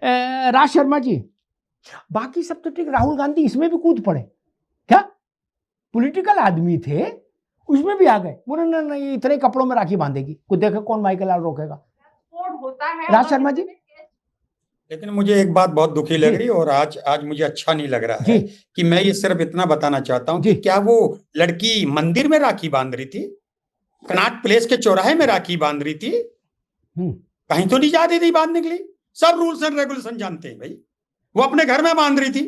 राज शर्मा जी, बाकी सब तो ठीक, राहुल गांधी इसमें भी कूद पड़े क्या? पॉलिटिकल आदमी थे, उसमें भी आ गए, बोले ना नहीं इतने कपड़ों में राखी बांधेगी, कुछ देखे कौन माइकल लाल रोकेगा। होता है राज शर्मा जी। लेकिन मुझे एक बात बहुत दुखी लग रही है और आज मुझे अच्छा नहीं लग रहा है कि मैं ये सिर्फ इतना बताना चाहता हूँ कि क्या वो लड़की मंदिर में राखी बांध रही थी, कनॉट प्लेस के चौराहे में राखी बांध रही थी, कहीं तो नहीं जा रही थी बांधने के लिए। सब रूल्स एंड रेगुलेशन जानते हैं भाई, वो अपने घर में बांध रही थी।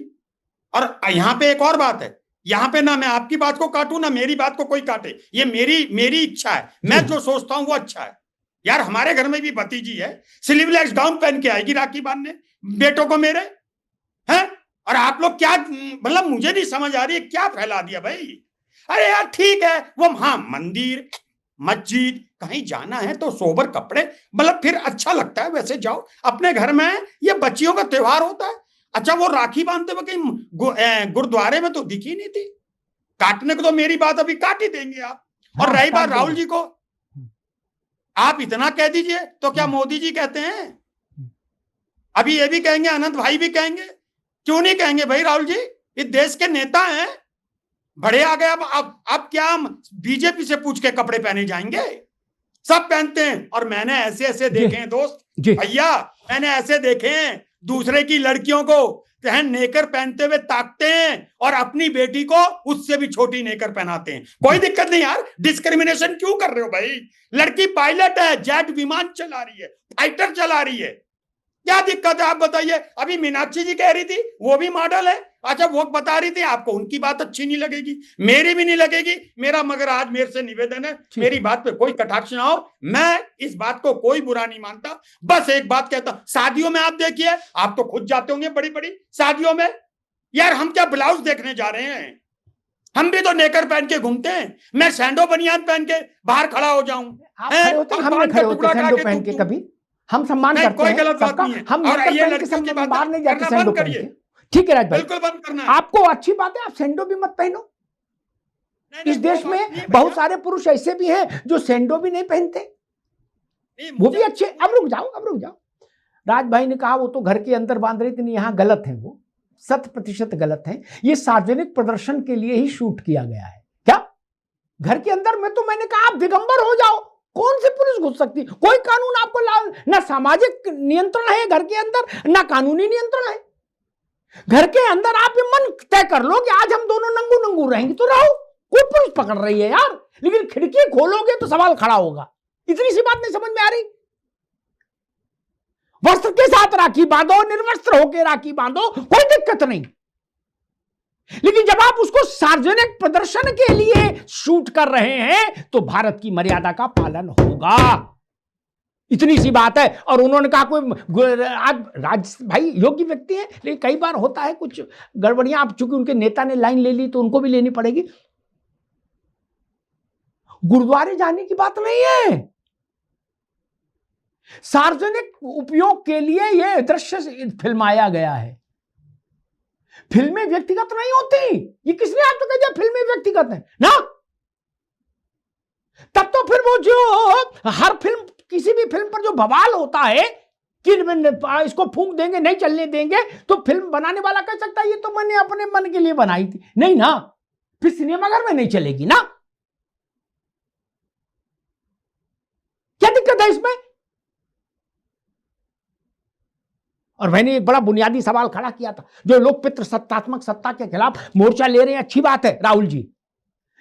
और यहाँ पे एक और बात है, यहाँ पे ना मैं आपकी बात को काटूं ना मेरी बात को कोई काटे, ये मेरी इच्छा है, मैं जो सोचता हूं वो अच्छा है। यार हमारे घर में भी भतीजी है, स्लीवलेस गाउन पहन के आएगी राखी बांधने बेटों को मेरे, हैं? और आप लोग क्या, मतलब मुझे नहीं समझ आ रही है क्या फैला दिया भाई। अरे यार ठीक है, वो हाँ मंदिर मस्जिद कहीं जाना है तो सोबर कपड़े, मतलब फिर अच्छा लगता है, वैसे जाओ अपने घर में, ये बच्चियों का त्योहार होता है। अच्छा वो राखी बांधते हुए कहीं गुरुद्वारे में तो दिखी नहीं थी, काटने को तो मेरी बात अभी काट ही देंगे आप। और रही बात राहुल जी को, आप इतना कह दीजिए तो क्या मोदी जी कहते हैं, अभी ये भी कहेंगे, अनंत भाई भी कहेंगे, क्यों नहीं कहेंगे भाई? राहुल जी इस देश के नेता हैं, बड़े आ गए। अब क्या हम बीजेपी से पूछ के कपड़े पहने जाएंगे? सब पहनते हैं। और मैंने ऐसे देखे हैं दोस्त भैया, मैंने ऐसे देखे हैं दूसरे की लड़कियों को नेकर पहनते हुए ताकते हैं और अपनी बेटी को उससे भी छोटी नेकर पहनाते हैं। कोई दिक्कत नहीं यार, डिस्क्रिमिनेशन क्यों कर रहे हो भाई? लड़की पायलट है, जेट विमान चला रही है, फाइटर चला रही है, क्या दिक्कत है आप बताइए? अभी मीनाक्षी जी कह रही थी वो भी मॉडल है, अच्छा वो बता रही थी, आपको उनकी बात अच्छी नहीं लगेगी, मेरी भी नहीं लगेगी मेरा, मगर आज मेरे से निवेदन है मेरी बात पे कोई कटाक्ष ना हो, मैं इस बात को कोई बुरा नहीं मानता। बस एक बात कहता हूं, शादियों में आप देखिए, आप तो खुद जाते होंगे बड़ी बड़ी शादियों में, यार हम क्या ब्लाउज देखने जा रहे हैं? हम भी तो नेकर पहन के घूमते हैं। मैं सैंडो बनियान पहन के बाहर खड़ा हो जाऊं, हम खड़े होते सैंडो पहन के, कभी हम सम्मान करते हैं, कोई गलत बात नहीं है। हम नेकर पहन के बाहर नहीं जाते सैंडो पहन के, ठीक है राज भाई, बिल्कुल बंद करना है। आपको अच्छी बात है, आप सैंडो भी मत पहनो। इस देश में बहुत सारे पुरुष ऐसे भी हैं जो सैंडो भी नहीं पहनते, वो भी अच्छे। अब रुक जाओ, राज भाई ने कहा वो तो घर के अंदर बांध रही थी, यहाँ गलत है, वो 100% गलत है। ये सार्वजनिक प्रदर्शन के लिए ही शूट किया गया है क्या? घर के अंदर में तो मैंने कहा आप दिगंबर हो जाओ, कौन सी पुलिस घुस सकती? कोई कानून आपको ना सामाजिक नियंत्रण है घर के अंदर, ना कानूनी नियंत्रण है। घर के अंदर आप ये मन तय कर लो कि आज हम दोनों नंगू नंगू रहेंगे तो रहो, कोई पुलिस पकड़ रही है यार, लेकिन खिड़की खोलोगे तो सवाल खड़ा होगा। इतनी सी बात नहीं समझ में आ रही? वस्त्र के साथ राखी बांधो, निर्वस्त्र होकर राखी बांधो, कोई दिक्कत नहीं, लेकिन जब आप उसको सार्वजनिक प्रदर्शन के लिए शूट कर रहे हैं तो भारत की मर्यादा का पालन होगा, इतनी सी बात है। और उन्होंने कहा कोई आज राज भाई योग्य व्यक्ति है, लेकिन कई बार होता है कुछ गड़बड़ियां, आप चूंकि उनके नेता ने लाइन ले ली तो उनको भी लेनी पड़ेगी। गुरुद्वारे जाने की बात नहीं है, सार्वजनिक उपयोग के लिए यह दृश्य फिल्माया गया है। फिल्में व्यक्तिगत नहीं होती, ये किसने आपको कह दिया फिल्में व्यक्तिगत है ना? तब तो फिर वो जो हर फिल्म, किसी भी फिल्म पर जो बवाल होता है कि इसको फूंक देंगे, नहीं चलने देंगे, तो फिल्म बनाने वाला कह सकता है ये तो मैंने अपने मन के लिए बनाई थी, नहीं ना, फिर सिनेमाघर में नहीं चलेगी ना, क्या दिक्कत है इसमें? और मैंने एक बड़ा बुनियादी सवाल खड़ा किया था, जो लोग पितृसत्तात्मक सत्ता के खिलाफ मोर्चा ले रहे हैं, अच्छी बात है राहुल जी,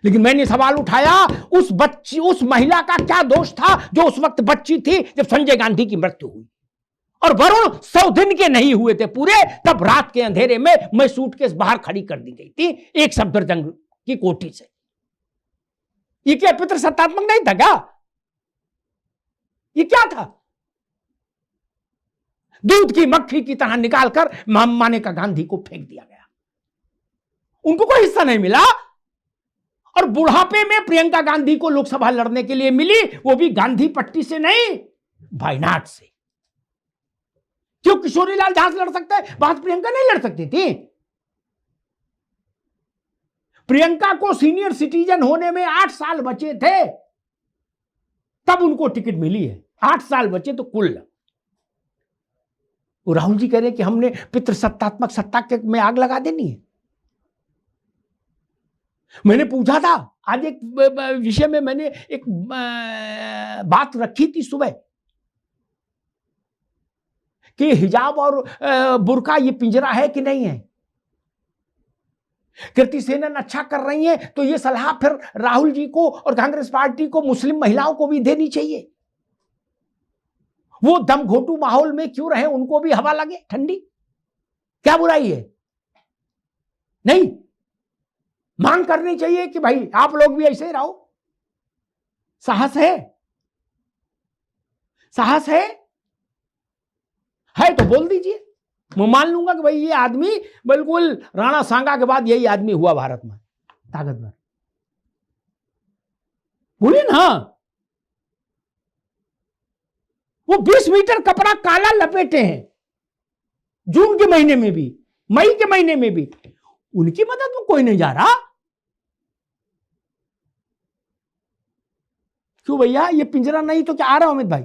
लेकिन मैंने सवाल उठाया उस महिला का क्या दोष था जो उस वक्त बच्ची थी जब संजय गांधी की मृत्यु हुई, और वरुण 100 दिन के नहीं हुए थे पूरे, तब रात के अंधेरे में मैं सूटकेस बाहर खड़ी कर दी गई थी एक सफदरजंग की कोठी से। ये क्या पितृसत्तात्मक नहीं था क्या? ये क्या था? दूध की मक्खी की तरह निकालकर मानेका गांधी को फेंक दिया गया, उनको कोई हिस्सा नहीं मिला। और बुढ़ापे में प्रियंका गांधी को लोकसभा लड़ने के लिए मिली, वो भी गांधी पट्टी से नहीं, वायनाड से। क्यों किशोरीलाल झांस लड़ सकता है, बात प्रियंका नहीं लड़ सकती थी? प्रियंका को सीनियर सिटीजन होने में 8 साल बचे थे, तब उनको टिकट मिली है, 8 साल बचे तो कुल। वो राहुल जी कह रहे हैं कि हमने पितृसत्तात्मक सत्ता के में आग लगा देनी है। मैंने पूछा था, आज एक विषय में मैंने एक बात रखी थी सुबह कि हिजाब और बुर्का ये पिंजरा है कि नहीं है। कृति सेनन अच्छा कर रही है तो ये सलाह फिर राहुल जी को और कांग्रेस पार्टी को, मुस्लिम महिलाओं को भी देनी चाहिए। वो दम घोटू माहौल में क्यों रहे, उनको भी हवा लगे ठंडी, क्या बुराई है? नहीं, मांग करनी चाहिए कि भाई आप लोग भी ऐसे ही रहो। साहस है, साहस है तो बोल दीजिए। मैं मान लूंगा कि भाई ये आदमी बिल्कुल राणा सांगा के बाद यही आदमी हुआ भारत में ताकतवर। बोलिए ना। वो 20 मीटर कपड़ा काला लपेटे हैं जून के महीने में भी, मई के महीने में भी, उनकी मदद में कोई नहीं जा रहा। क्यों भैया? ये पिंजरा नहीं तो क्या आ रहा अमित भाई?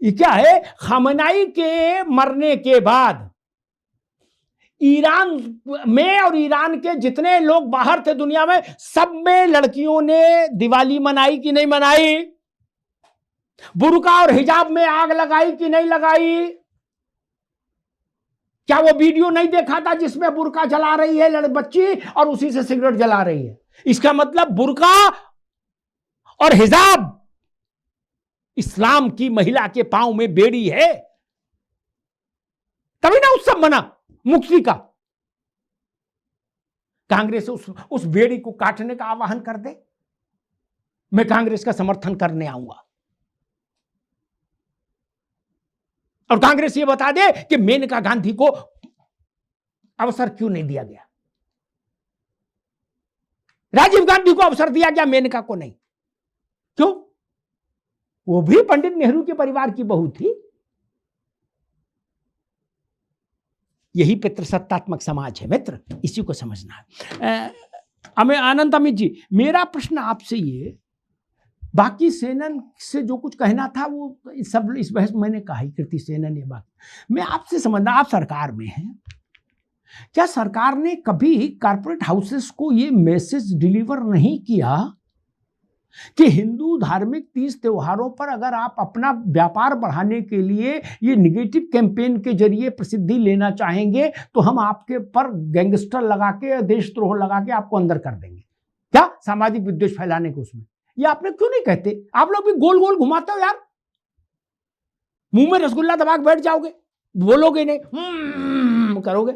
ये क्या है? खamenei के मरने के बाद ईरान में और ईरान के जितने लोग बाहर थे दुनिया में, सब में लड़कियों ने दिवाली मनाई कि नहीं मनाई? बुर्का और हिजाब में आग लगाई कि नहीं लगाई? क्या वो वीडियो नहीं देखा था जिसमें बुर्का जला रही है बच्ची और उसी से सिगरेट जला रही है? इसका मतलब बुर्का और हिजाब इस्लाम की महिला के पांव में बेड़ी है, तभी ना उत्सव मना मुक्ति का। कांग्रेस उस बेड़ी को काटने का आह्वान कर दे, मैं कांग्रेस का समर्थन करने आऊंगा। और कांग्रेस ये बता दे कि मेनका गांधी को अवसर क्यों नहीं दिया गया, राजीव गांधी को अवसर दिया गया, मेनका को नहीं। क्यों? वो भी पंडित नेहरू के परिवार की बहू थी। यही पितृसत्तात्मक समाज है मित्र, इसी को समझना है। आनंद अमित जी, मेरा प्रश्न आपसे ये, बाकी सेनन से जो कुछ कहना था वो सब इस बहस मैंने कहा ही, कृति सेनन ये बात। मैं आपसे समझना, आप सरकार में हैं, क्या सरकार ने कभी कॉर्पोरेट हाउसेस को ये मैसेज डिलीवर नहीं किया कि हिंदू धार्मिक तीज त्योहारों पर अगर आप अपना व्यापार बढ़ाने के लिए ये निगेटिव कैंपेन के जरिए प्रसिद्धि लेना चाहेंगे तो हम आपके पर गैंगस्टर लगा के, देशद्रोह लगा के आपको अंदर कर देंगे? क्या सामाजिक विद्वेष फैलाने को उसमें ये आपने क्यों नहीं कहते? आप लोग भी गोल गोल घुमाते हो यार, मुंह में रसगुल्ला दबा के बैठ जाओगे, बोलोगे नहीं, करोगे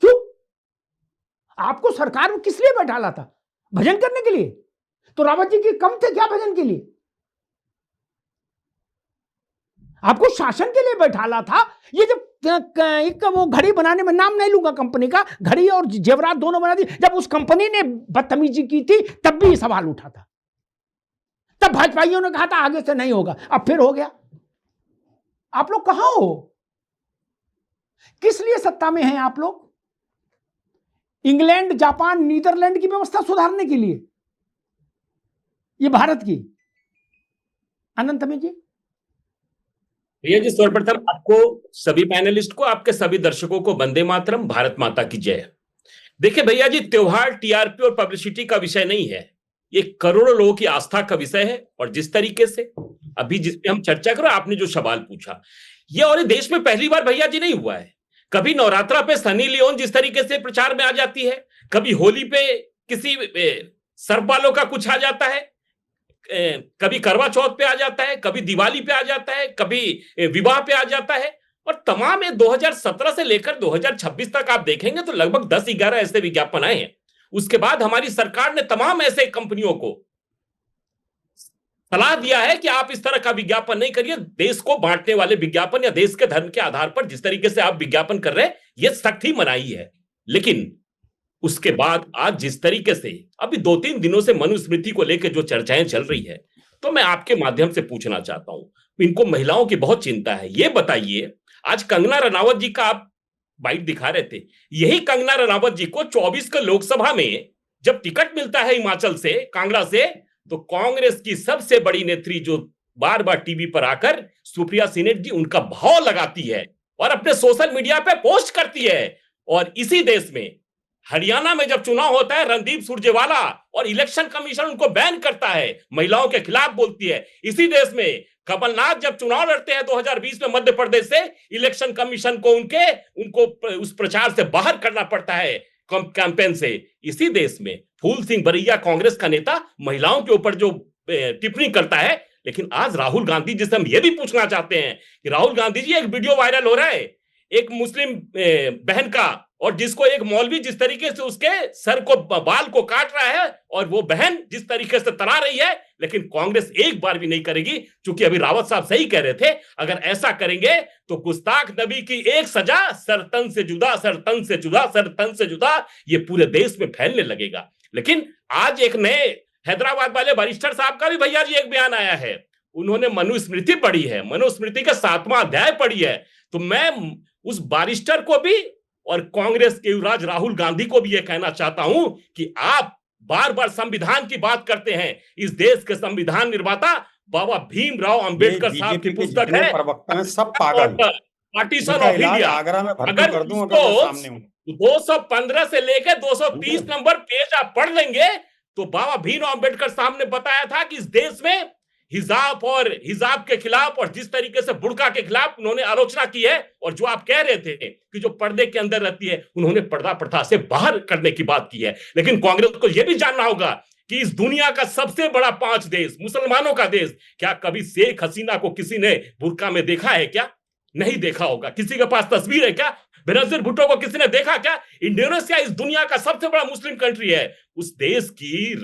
क्यों? आपको सरकार में किस लिए बैठाला था? भजन करने के लिए? तो रावत जी के कम थे क्या भजन के लिए? आपको शासन के लिए बैठाला था। ये जब एक वो घड़ी बनाने में, नाम नहीं लूंगा कंपनी का, घड़ी और जेवरात दोनों बना दी, जब उस कंपनी ने बदतमीजी की थी तब भी सवाल उठा था, तब भाजपाइयों ने कहा था आगे से नहीं होगा, अब फिर हो गया। आप लोग कहां हो? किस लिए सत्ता में हैं आप लोग? इंग्लैंड, जापान, नीदरलैंड की व्यवस्था सुधारने के लिए, ये भारत की। अनंत में जी, भैया जी सर्वप्रथम आपको, सभी पैनलिस्ट को, आपके सभी दर्शकों को वंदे मातरम, भारत माता की जय। देखिए भैया जी, त्योहार टीआरपी और पब्लिसिटी का विषय नहीं है, ये करोड़ों लोगों की आस्था का विषय है। और जिस तरीके से अभी जिसपे हम चर्चा करो, आपने जो सवाल पूछा, ये और देश में पहली बार भैया जी नहीं हुआ है। कभी नवरात्रा पे सनी लियोन जिस तरीके से प्रचार में आ जाती है, कभी होली पे किसी सर्प वालों का कुछ आ जाता है, कभी करवा चौथ पे आ जाता है, कभी दिवाली पे आ जाता है, कभी विवाह पे आ जाता है। और तमाम 2017 से लेकर 2026 तक आप देखेंगे तो लगभग 10-11 ऐसे विज्ञापन आए हैं। उसके बाद हमारी सरकार ने तमाम ऐसे कंपनियों को सलाह दिया है कि आप इस तरह का विज्ञापन नहीं करिए, देश को बांटने वाले विज्ञापन या देश के धर्म के आधार पर जिस तरीके से आप विज्ञापन कर रहे हैं, यह सख्ती मनाई है। लेकिन उसके बाद आज जिस तरीके से अभी 2-3 दिनों से मनुस्मृति को लेकर जो चर्चाएं चल रही है, तो मैं आपके माध्यम से पूछना चाहता हूं, इनको महिलाओं की बहुत चिंता है। ये बताइए, आज कंगना रनावत जी का आप बाइट दिखा रहे थे, यही कंगना रनावत जी को 24 के लोकसभा में जब टिकट मिलता है हिमाचल से, कांगड़ा से, तो कांग्रेस की सबसे बड़ी नेत्री जो बार बार टीवी पर आकर सुप्रिया सिनेट जी उनका भाव लगाती है और अपने सोशल मीडिया पे पोस्ट करती है। और इसी देश में हरियाणा में जब चुनाव होता है, रणदीप सुरजेवाला और इलेक्शन कमीशन उनको बैन करता है, महिलाओं के खिलाफ बोलती है। इसी देश में कमलनाथ जब चुनाव लड़ते हैं 2020 में मध्य प्रदेश से, इलेक्शन कमीशन को उनको उस प्रचार से बाहर करना पड़ता है, कैंपेन से। इसी देश में फूल सिंह बरैया, कांग्रेस का नेता, महिलाओं के ऊपर जो टिप्पणी करता है। लेकिन आज राहुल गांधी जी से हम ये भी पूछना चाहते हैं कि राहुल गांधी जी, एक वीडियो वायरल हो रहा है एक मुस्लिम बहन का, और जिसको एक मौलवी जिस तरीके से उसके सर को, बाल को काट रहा है, और वो बहन जिस तरीके से तरा रही है, लेकिन कांग्रेस एक बार भी नहीं करेगी। क्योंकि अभी रावत साहब सही कह रहे थे, अगर ऐसा करेंगे तो गुस्ताख नबी की एक सजा, सरतन से जुदा, सरतन से जुदा, सरतन से जुदा, ये पूरे देश में फैलने लगेगा। लेकिन आज एक नए हैदराबाद वाले वरिष्ठर साहब का भी भैया जी एक बयान आया है। उन्होंने मनुस्मृति पढ़ी है, मनुस्मृति का 7वां अध्याय पढ़ी है। तो मैं उस बारिस्टर को भी और कांग्रेस के युवराज राहुल गांधी को भी यह कहना चाहता हूं कि आप बार बार संविधान की बात करते हैं। इस देश के संविधान निर्माता बाबा भीमराव अंबेडकर साहब की पुस्तक है, प्रवक्ता है सब पागल, पार्टीशन ऑफ इंडिया। आगरा में भर्ती अगर कर दूं, उसको अगर सामने 215 से लेकर 230 नंबर पेज आप पढ़ लेंगे तो बाबा भीमराव अंबेडकर साहब ने बताया था कि इस देश में हिजाब के खिलाफ और जिस तरीके से बुर्का के खिलाफ उन्होंने आलोचना की है। और जो आप कह रहे थे कि जो पर्दे के अंदर रहती है, उन्होंने पर्दा प्रथा से बाहर करने की बात की है। लेकिन कांग्रेस को यह भी जानना होगा कि इस दुनिया का सबसे बड़ा 5 देश, मुसलमानों का देश, क्या कभी शेख हसीना को किसी ने बुर्का में देखा है क्या? नहीं देखा होगा। किसी के पास तस्वीर है क्या? बेनजीर भुट्टो को किसी ने देखा क्या? इंडोनेशिया इस दुनिया का सबसे बड़ा मुस्लिम कंट्री है, उस देश की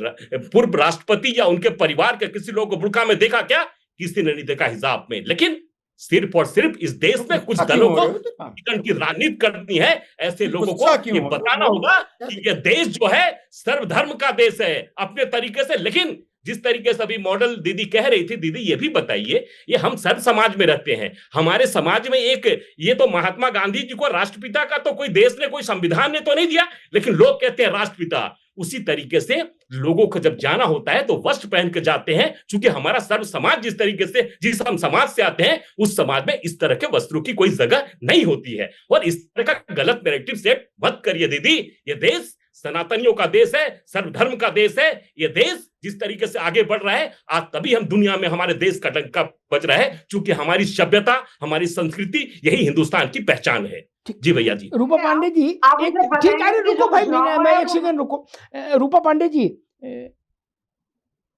पूर्व राष्ट्रपति या उनके परिवार के किसी लोग को बुर्का में देखा क्या? किसी ने नहीं देखा हिजाब में। लेकिन सिर्फ और सिर्फ इस देश में कुछ दलों को की राजनीति करनी है। ऐसे लोगों को ये बताना होगा कि ये देश जो है सर्वधर्म का देश है अपने तरीके से। लेकिन जिस तरीके से अभी मॉडल दीदी कह रही थी, दीदी ये भी बताइए, ये हम सर्व समाज में रहते हैं, हमारे समाज में एक, ये तो महात्मा गांधी जी को राष्ट्रपिता का तो कोई देश ने, कोई संविधान ने तो नहीं दिया, लेकिन लोग कहते हैं राष्ट्रपिता। उसी तरीके से लोगों को जब जाना होता है तो वस्त्र पहन के जाते हैं, क्योंकि हमारा सर्व समाज जिस तरीके से, जिस हम समाज से आते हैं, उस समाज में इस तरह के वस्त्रों की कोई जगह नहीं होती है। और इस तरह का गलत नैरेटिव सेट मत करिए दीदी। ये देश सनातनियों का देश है, सर्वधर्म का देश है। ये देश जिस तरीके से आगे बढ़ रहा है, आज तभी हम दुनिया में हमारे देश का डंका बज रहा है, क्योंकि हमारी सभ्यता, हमारी संस्कृति, यही हिंदुस्तान की पहचान है। जी भैया जी। रूपा पांडे जी, ठीक है, रुको भाई, मैं एक सेकंड रुको। रूपा पांडे जी,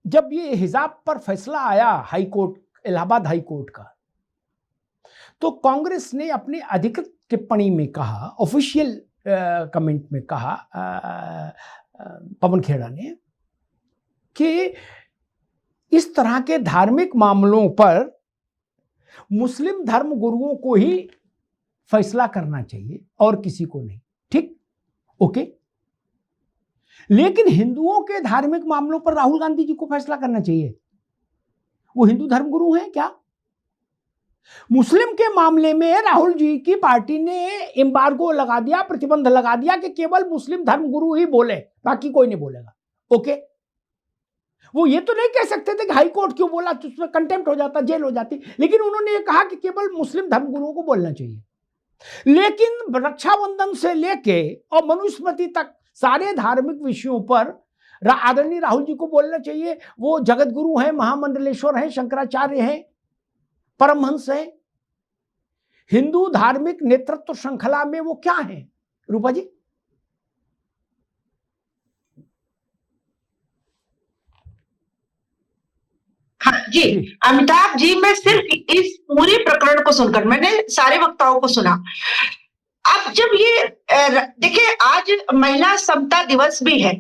जब ये हिजाब पर फैसला आया high court, Allahabad high court का, तो कांग्रेस ने अपनी अधिकृत टिप्पणी में कहा, ऑफिशियल कमेंट में कहा, पवन खेड़ा ने, कि इस तरह के धार्मिक मामलों पर मुस्लिम धर्म गुरुओं को ही फैसला करना चाहिए और किसी को नहीं। ठीक, ओके। लेकिन हिंदुओं के धार्मिक मामलों पर राहुल गांधी जी को फैसला करना चाहिए। वो हिंदू धर्मगुरु हैं क्या? मुस्लिम के मामले में राहुल जी की पार्टी ने एम्बार्गो लगा दिया, प्रतिबंध लगा दिया कि केवल मुस्लिम धर्मगुरु ही बोले, बाकी कोई नहीं बोलेगा। ओके, वो ये तो नहीं कह सकते थे कि हाई कोर्ट क्यों बोला, तो उसमें कंटेम्प्ट हो जाता, जेल हो जाती। लेकिन उन्होंने ये कहा कि केवल मुस्लिम धर्मगुरुओं को बोलना चाहिए। लेकिन रक्षाबंधन से लेके और मनुस्मृति तक सारे धार्मिक विषयों पर आदरणीय राहुल जी को बोलना चाहिए। वो जगत गुरु हैं, महामंडलेश्वर हैं, शंकराचार्य हैं, परमहंस हैं। हिंदू धार्मिक नेतृत्व श्रृंखला में वो क्या है रूपा जी? हाँ जी, अमिताभ जी, मैं सिर्फ इस पूरे प्रकरण को सुनकर, मैंने सारे वक्ताओं को सुना। अब जब ये देखिए, आज महिला समता दिवस भी है,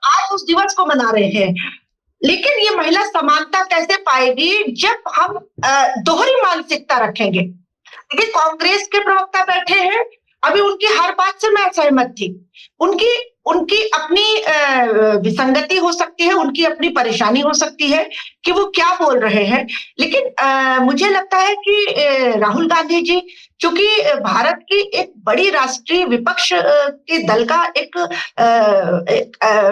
आज उस दिवस को मना रहे हैं, लेकिन ये महिला समानता कैसे पाएगी जब हम दोहरी मानसिकता रखेंगे। देखिए, कांग्रेस के प्रवक्ता बैठे हैं, अभी उनकी हर बात से मैं सहमत थी। उनकी अपनी विसंगति हो सकती है, उनकी अपनी परेशानी हो सकती है कि वो क्या बोल रहे हैं, लेकिन मुझे लगता है कि राहुल गांधी जी, चूंकि भारत की एक बड़ी राष्ट्रीय विपक्ष के दल का एक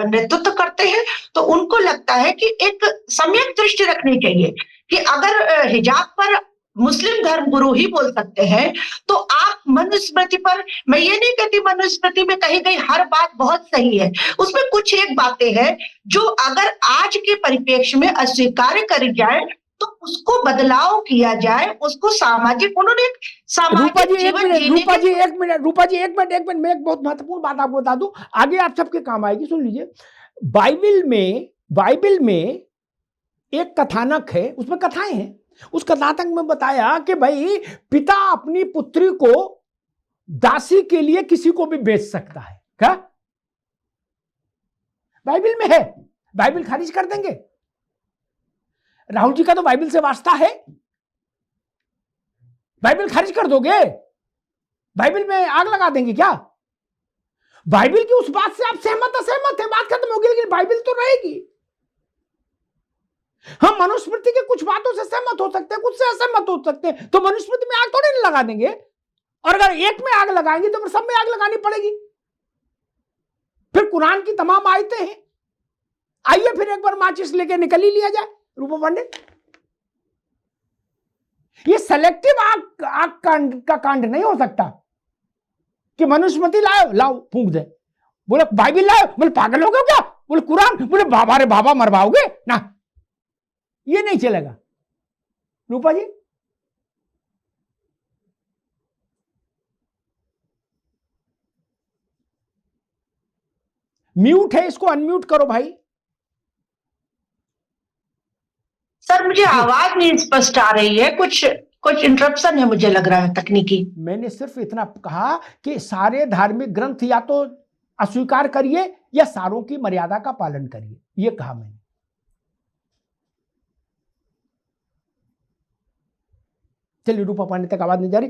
नेतृत्व करते हैं, तो उनको लगता है कि एक सम्यक दृष्टि रखनी चाहिए कि अगर हिजाब पर मुस्लिम धर्म गुरु ही बोल सकते हैं। तो आप मनुस्मृति पर, मैं ये नहीं कहती मनुस्मृति में कही गई हर बात बहुत सही है, उसमें कुछ एक बातें हैं जो अगर आज के परिप्रेक्ष्य में अस्वीकार करी जाए तो उसको बदलाव किया जाए, उसको सामाजिक, उन्होंने सामाजिक जीवन जीने रूपा जी एक मिनट, मैं एक बहुत महत्वपूर्ण बात आपको बता दूं, आगे आप सबके काम आएगी, सुन लीजिए। बाइबल में एक कथानक है, उसमें कथाएं हैं। उस कथानक में बताया कि भाई पिता अपनी पुत्री को दासी के लिए किसी को भी बेच सकता है। क्या बाइबल में है? बाइबल खारिज कर देंगे? राहुल जी का तो बाइबल से वास्ता है, बाइबल खारिज कर दोगे? बाइबल में आग लगा देंगे क्या? बाइबल की उस बात से आप सहमत है, बात खत्म होगी, लेकिन बाइबल तो रहेगी। हम मनुस्मृति के कुछ बातों से सहमत हो सकते हैं, कुछ से असहमत हो सकते हैं, तो मनुस्मृति में आग थोड़ी नहीं लगा देंगे। और अगर एक में आग लगाएंगे तो फिर सब में आग लगानी पड़ेगी। फिर कुरान की तमाम आयतें हैं, आइए फिर एक बार माचिस लेके निकल ही लिया जाए। रूपा पंडित, ये सेलेक्टिव आग का कांड नहीं हो सकता कि मनुस्मृति लाओ फूंक दे, बोले बाइबल लाओ, बोले पागल हो गए क्या, बोले कुरान, बोले बाबा रे बाबा मरवाओगे ना, ये नहीं चलेगा। रूपा जी, म्यूट है, इसको अनम्यूट करो भाई। सर मुझे आवाज नहीं स्पष्ट आ रही है, कुछ इंटरप्शन है, मुझे लग रहा है तकनीकी। मैंने सिर्फ इतना कहा कि सारे धार्मिक ग्रंथ या तो अस्वीकार करिए या सारों की मर्यादा का पालन करिए, ये कहा मैंने। चलिए, रूपा पंडित तक आवाज नहीं जा रही।